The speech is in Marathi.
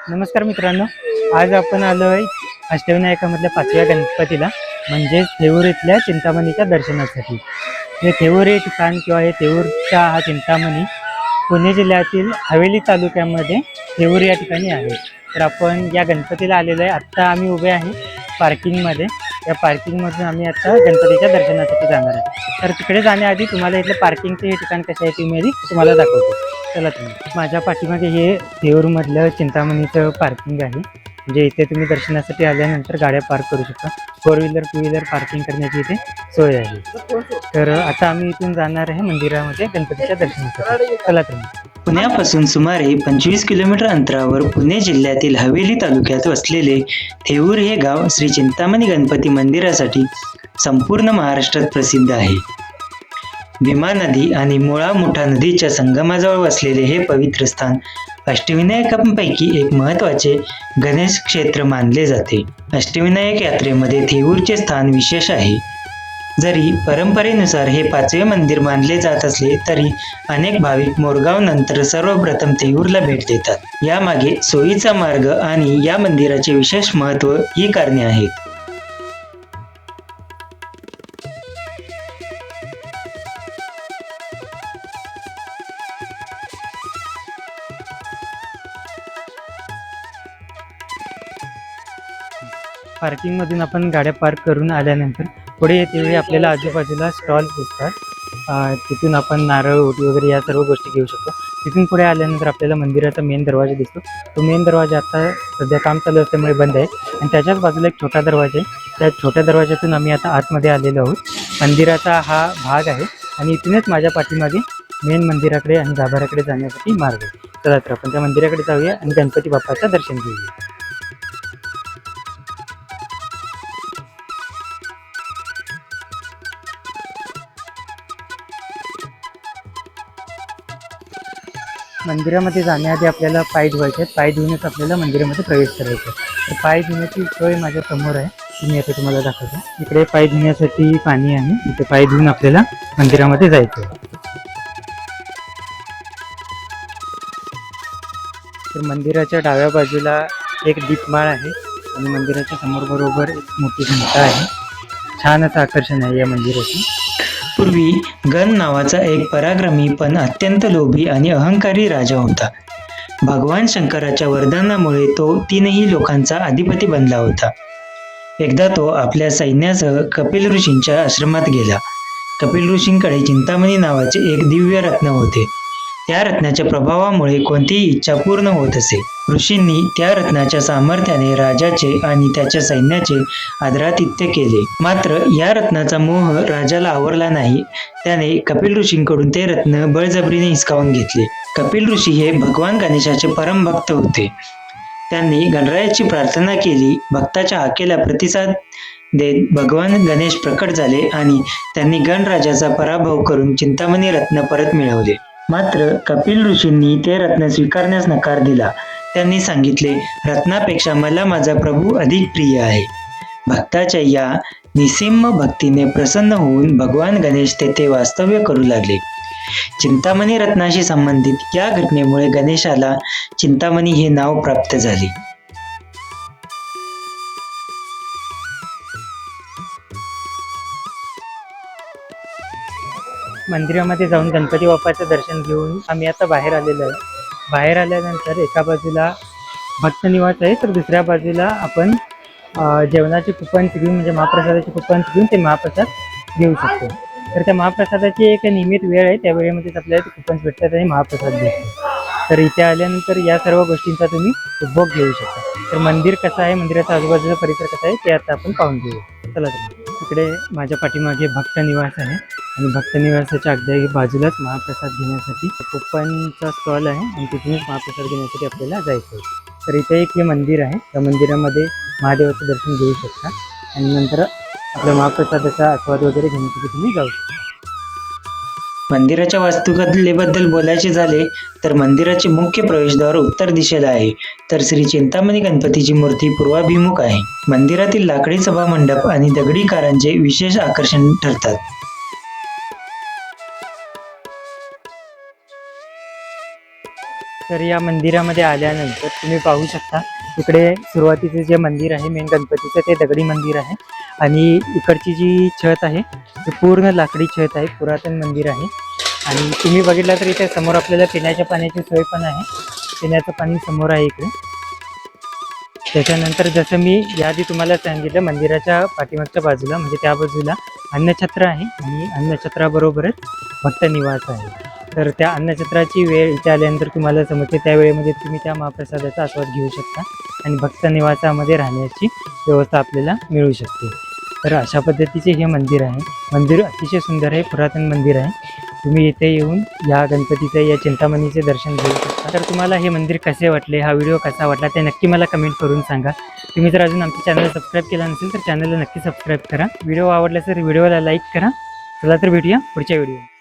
नमस्कार मित्रांनो, आज आपण आलो आहे अष्टविनायकामधल्या 5व्या गणपतीला म्हणजेच थेऊर इथल्या चिंतामणीच्या दर्शनासाठी। हे थेऊर हे ठिकाण किंवा हे थेऊरचा हा चिंतामणी पुणे जिल्ह्यातील हवेली तालुक्यामध्ये थेऊर या ठिकाणी आहे। तर आपण या गणपतीला आलेलो आहे। आत्ता आम्ही उभे आहे पार्किंगमध्ये। या पार्किंगमधून आम्ही आता गणपतीच्या दर्शनासाठी जाणार आहे। तर तिकडे जाण्याआधी तुम्हाला इथलं पार्किंगचे हे ठिकाण कसं आहे ते मी तुम्हाला दाखवतो। चला तुम्ही माझ्या पाठीमागे हे थेऊरमधलं चिंतामणीचं पार्किंग आहे। म्हणजे इथे तुम्ही दर्शनासाठी आल्यानंतर गाड्या पार्क करू शकता। 4 व्हीलर 2 व्हीलर पार्किंग करण्याची इथे सोय आहे। तर आता आम्ही इथून जाणार आहे मंदिरामध्ये गणपतीच्या दर्शनासाठी। चला तुम्ही। पुण्यापासून सुमारे 25 किलोमीटर अंतरावर पुणे जिल्ह्यातील हवेली तालुक्यात वसलेले थेऊर हे गाव श्री चिंतामणी गणपती मंदिरासाठी संपूर्ण महाराष्ट्रात प्रसिद्ध आहे। भीमा नदी आणि मुळा मुठा नदीच्या संगमाजवळ वसलेले हे पवित्र स्थान अष्टविनायकांपैकी एक महत्त्वाचे गणेश क्षेत्र मानले जाते। अष्टविनायक यात्रेमध्ये थेऊरचे स्थान विशेष आहे। जरी परंपरेनुसार हे 5वे मंदिर मानले जात असले तरी अनेक भाविक मोरगाव नंतर सर्वप्रथम थेऊरला भेट देतात। यामागे सोयीचा मार्ग आणि या मंदिराचे विशेष महत्त्व ही कारणे आहेत। पार्किंगमधून आपण गाड्या पार्क करून आल्यानंतर पुढे येतेवेळी आपल्याला आजूबाजूला स्टॉल दिसतात। तिथून आपण नारळ ओटी वगैरे या सर्व गोष्टी घेऊ शकतो। तिथून पुढे आल्यानंतर आपल्याला मंदिराचा मेन दरवाजा दिसतो। तो मेन दरवाजा आता सध्या काम चालू असल्यामुळे बंद आहे आणि त्याच्याच बाजूला एक छोटा दरवाजा आहे। त्या छोट्या दरवाजातून आम्ही आता आतमध्ये आलेलो आहोत। मंदिराचा हा भाग आहे आणि इथूनच माझ्या पाठीमागे मेन मंदिराकडे आणि गाभाऱ्याकडे जाण्यासाठी मार्ग आहे। चला तर आपण त्या मंदिराकडे जाऊया आणि गणपती बाप्पाचं दर्शन घेऊया। मंदिरामध्ये जाण्याआधी आपल्याला पाय धुवायचे आहेत। पाय धुवूनच आपल्याला मंदिरामध्ये प्रवेश करायचा आहे। तर पाय धुण्याची सोय माझ्या समोर आहे, मी आता तुम्हाला दाखवतो। इकडे पाय धुण्यासाठी पाणी आहे, इथे पाय धुवून आपल्याला मंदिरामध्ये जायचं आहे। तर मंदिराच्या डाव्या बाजूला एक दीपमाळ आहे आणि मंदिराच्या समोर बरोबर एक मोठी घंटा आहे। छान असं आकर्षण आहे या मंदिराचं। पूर्वी गण नावाचा एक पराक्रमी पण अत्यंत लोभी आणि अहंकारी राजा होता। भगवान शंकराच्या वरदानामुळे तो 3ही लोकांचा अधिपती बनला होता। एकदा तो आपल्या सैन्यासह कपिल ऋषींच्या आश्रमात गेला। कपिल ऋषींकडे चिंतामणी नावाचे एक दिव्य रत्न होते। त्या रत्नाच्या प्रभावामुळे कोणतीही इच्छा पूर्ण होत असे। ऋषींनी त्या रत्नाच्या सामर्थ्याने राजाचे आणि त्याच्या सैन्याचे आदरातिथ्य केले। मात्र या रत्नाचा मोह राजाला आवरला नाही। त्याने कपिल ऋषींकडून ते रत्न बळजबरीने हिसकावून घेतले। कपिल ऋषी हे भगवान गणेशाचे परम भक्त होते। त्यांनी गणरायाची प्रार्थना केली। भक्ताच्या हाकेला प्रतिसाद देत भगवान गणेश प्रकट झाले आणि त्यांनी गणराजाचा पराभव करून चिंतामणी रत्न परत मिळवले। मात्र कपिल ऋषींनी ते रत्न स्वीकारण्यास नकार दिला। त्यांनी सांगितले, रत्नापेक्षा मला माझा प्रभू अधिक प्रिय आहे। भक्ताच्या या निस्सीम भक्तीने प्रसन्न होऊन भगवान गणेश तेथे वास्तव्य करू लागले। चिंतामणी रत्नाशी संबंधित या घटनेमुळे गणेशाला चिंतामणी हे नाव प्राप्त झाले। मंदिरामध्ये जाऊन गणपती बाप्पाचं दर्शन घेऊन आम्ही आता बाहेर आलेलो आहे। बाहेर आल्यानंतर एका बाजूला भक्त निवास आहे, तर दुसऱ्या बाजूला आपण जेवणाचे कुपन घेऊन म्हणजे महाप्रसादाचे कुपन घेऊन ते महाप्रसाद घेऊ शकतो। तर त्या महाप्रसादाची एक नियमित वेळ आहे, त्या वेळेमध्येच आपल्याला ते कुपन्स भेटतात आणि महाप्रसाद भेटतो। तर इथे आल्यानंतर या सर्व गोष्टींचा तुम्ही उपभोग घेऊ शकता। तर मंदिर कसं आहे, मंदिराचा आजूबाजूचा परिसर कसा आहे ते आता आपण पाहून घेऊया। चला तर तिकडे माझ्या पाठीमागे भक्त निवास आहे आणि भक्त निवासाच्या अगदी बाजूलाच महाप्रसाद घेण्यासाठी कुपनचा स्टॉल आहे आणि तिथूनच महाप्रसाद घेण्यासाठी आपल्याला जायचं आहे। तर इथे एक हे मंदिर आहे, त्या मंदिरामध्ये महादेवाचं दर्शन घेऊ शकता आणि नंतर आपल्या महाप्रसादाचा आस्वाद वगैरे घेण्यासाठी तुम्ही जाऊ शकता। मंदिराच्या वास्तुकलेबद्दल बोलायचे झाले तर मंदिराचे मुख्य प्रवेशद्वार उत्तर दिशेला आहे, तर श्री चिंतामणी गणपतीची मूर्ती पूर्वाभिमुख आहे। मंदिरातील लाकडी सभा मंडप आणि दगडी कारंजे विशेष आकर्षण ठरतात। तर या मंदिरामध्ये आल्यानंतर तुम्ही पाहू शकता इकडे सुरुवातीचे जे मंदिर आहे मेन गणपतीचं ते दगडी मंदिर आहे आणि इकडची जी छत आहे ती पूर्ण लाकडी छत आहे, पुरातन मंदिर आहे. आणि तुम्ही बघितलं तर इथे समोर आपल्याला पिण्याच्या पाण्याची सोय पण आहे. पिण्याचं पाणी समोर आहे इकडे. त्याच्यानंतर जसं मी याआधी तुम्हाला सांगितलं मंदिराच्या पाठीमागच्या बाजूला म्हणजे त्या बाजूला अन्नछत्र आहे आणि अन्नछत्राबरोबरच भक्त निवास आहे. तर त्या अन्नछत्राची वेळ इथे आल्यानंतर तुम्हाला समजते त्या वेळेमध्ये तुम्ही त्या महाप्रसादाचा आस्वाद घेऊ शकता आणि भक्त निवासामध्ये राहण्याची व्यवस्था आपल्याला मिळू शकते. तर अशा पद्धतीचे हे मंदिर आहे. मंदिर अतिशय सुंदर आहे, पुरातन मंदिर आहे. तुम्ही इथे येऊन या गणपतीचं या चिंतामणीचे दर्शन घेऊ शकता. तर तुम्हाला हे मंदिर कसे वाटले, हा व्हिडिओ कसा वाटला ते नक्की मला कमेंट करून सांगा. तुम्ही जर अजून आमच्या चॅनल सबस्क्राईब केला नसेल तर चॅनलला नक्की सबस्क्राईब करा. व्हिडिओ आवडला तर व्हिडिओला लाईक करा. चला तर भेटूया पुढच्या व्हिडिओ.